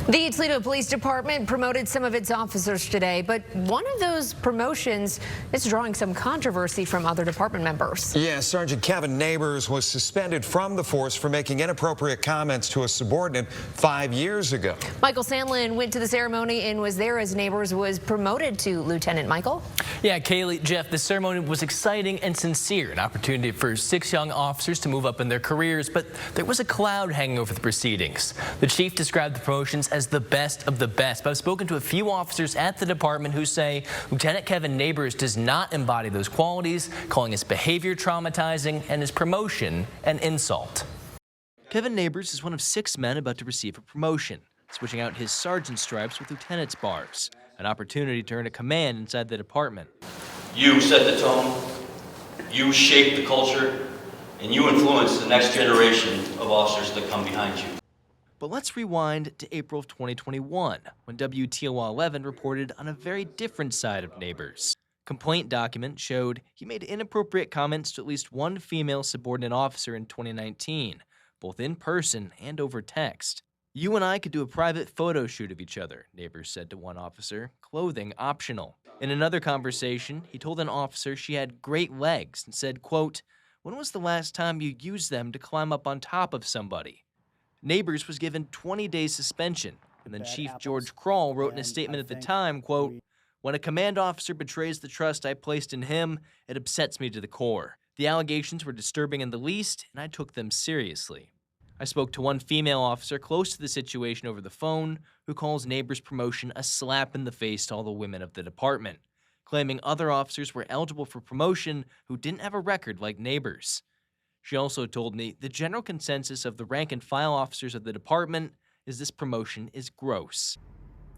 The Toledo Police Department promoted some of its officers today, but one of those promotions is drawing some controversy from other department members. Yeah, Sergeant Kevin Nabors was suspended from the force for making inappropriate comments to a subordinate 5 years ago. Michael Sandlin went to the ceremony and was there as Nabors was promoted to Lieutenant. Michael? Yeah, Kaylee, Jeff, the ceremony was exciting and sincere, an opportunity for 6 young officers to move up in their careers, but there was a cloud hanging over the proceedings. The chief described the promotions as the best of the best, but I've spoken to a few officers at the department who say Lieutenant Kevin Nabors does not embody those qualities, calling his behavior traumatizing and his promotion an insult. Kevin Nabors is one of 6 men about to receive a promotion, switching out his sergeant stripes with lieutenant's bars, an opportunity to earn a command inside the department. You set the tone, you shape the culture, and you influence the next generation of officers that come behind you. But let's rewind to April of 2021, when WTOL 11 reported on a very different side of Nabors. Complaint document showed he made inappropriate comments to at least one female subordinate officer in 2019, both in person and over text. "You and I could do a private photo shoot of each other," Nabors said to one officer, clothing optional. In another conversation, he told an officer she had great legs and said, quote, "When was the last time you used them to climb up on top of somebody?" Nabors was given 20 days suspension, and then Chief George Kroll wrote in a statement at the time, quote, "When a command officer betrays the trust I placed in him, it upsets me to the core. The allegations were disturbing in the least, and I took them seriously." I spoke to one female officer close to the situation over the phone who calls Nabors' promotion a slap in the face to all the women of the department, claiming other officers were eligible for promotion who didn't have a record like Nabors. She also told me the general consensus of the rank-and-file officers of the department is this promotion is gross.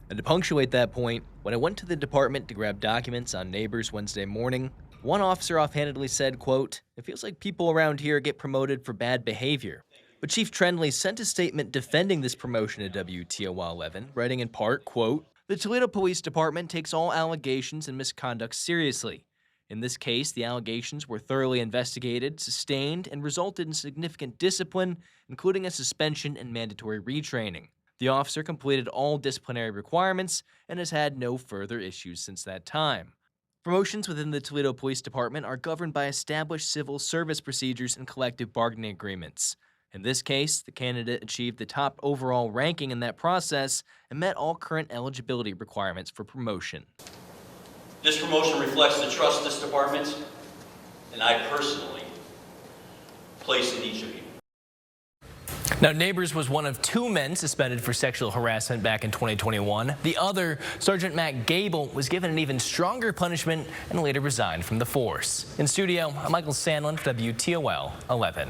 And to punctuate that point, when I went to the department to grab documents on Nabors Wednesday morning, one officer offhandedly said, quote, "It feels like people around here get promoted for bad behavior." But Chief Trendley sent a statement defending this promotion to WTOL 11, writing in part, quote, "The Toledo Police Department takes all allegations and misconduct seriously. In this case, the allegations were thoroughly investigated, sustained, and resulted in significant discipline, including a suspension and mandatory retraining. The officer completed all disciplinary requirements and has had no further issues since that time." Promotions within the Toledo Police Department are governed by established civil service procedures and collective bargaining agreements. In this case, the candidate achieved the top overall ranking in that process and met all current eligibility requirements for promotion. This promotion reflects the trust this department, and I personally, place in each of you. Now, Nabors was one of 2 men suspended for sexual harassment back in 2021. The other, Sergeant Matt Gable, was given an even stronger punishment and later resigned from the force. In studio, I'm Michael Sandlin for WTOL 11.